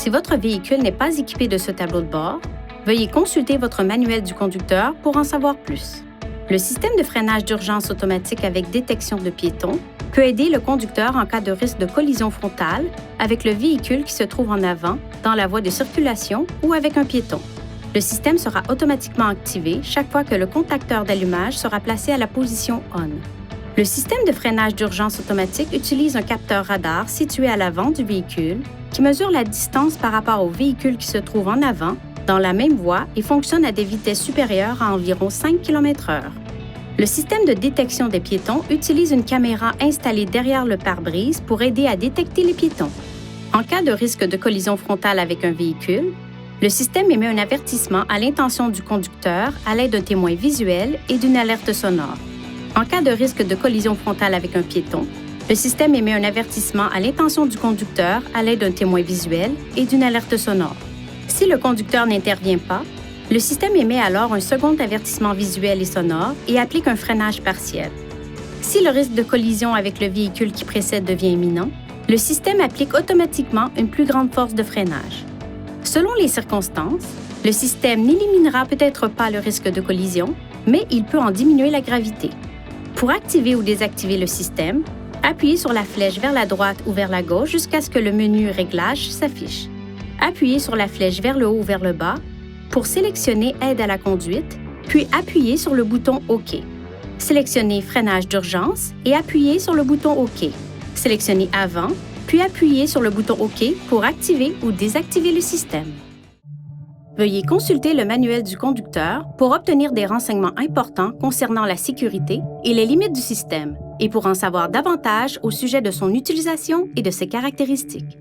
Si votre véhicule n'est pas équipé de ce tableau de bord, veuillez consulter votre manuel du conducteur pour en savoir plus. Le système de freinage d'urgence automatique avec détection de piétons peut aider le conducteur en cas de risque de collision frontale avec le véhicule qui se trouve en avant, dans la voie de circulation ou avec un piéton. Le système sera automatiquement activé chaque fois que le contacteur d'allumage sera placé à la position ON. Le système de freinage d'urgence automatique utilise un capteur radar situé à l'avant du véhicule qui mesure la distance par rapport au véhicule qui se trouve en avant, dans la même voie et fonctionne à des vitesses supérieures à environ 5 km/h. Le système de détection des piétons utilise une caméra installée derrière le pare-brise pour aider à détecter les piétons. En cas de risque de collision frontale avec un véhicule, le système émet un avertissement à l'intention du conducteur à l'aide d'un témoin visuel et d'une alerte sonore. En cas de risque de collision frontale avec un piéton, le système émet un avertissement à l'intention du conducteur à l'aide d'un témoin visuel et d'une alerte sonore. Si le conducteur n'intervient pas, le système émet alors un second avertissement visuel et sonore et applique un freinage partiel. Si le risque de collision avec le véhicule qui précède devient imminent, le système applique automatiquement une plus grande force de freinage. Selon les circonstances, le système n'éliminera peut-être pas le risque de collision, mais il peut en diminuer la gravité. Pour activer ou désactiver le système, appuyez sur la flèche vers la droite ou vers la gauche jusqu'à ce que le menu Réglages s'affiche. Appuyez sur la flèche vers le haut ou vers le bas pour sélectionner Aide à la conduite, puis appuyez sur le bouton OK. Sélectionnez Freinage d'urgence et appuyez sur le bouton OK. Sélectionnez Avant, puis appuyez sur le bouton OK pour activer ou désactiver le système. Veuillez consulter le manuel du conducteur pour obtenir des renseignements importants concernant la sécurité et les limites du système, et pour en savoir davantage au sujet de son utilisation et de ses caractéristiques.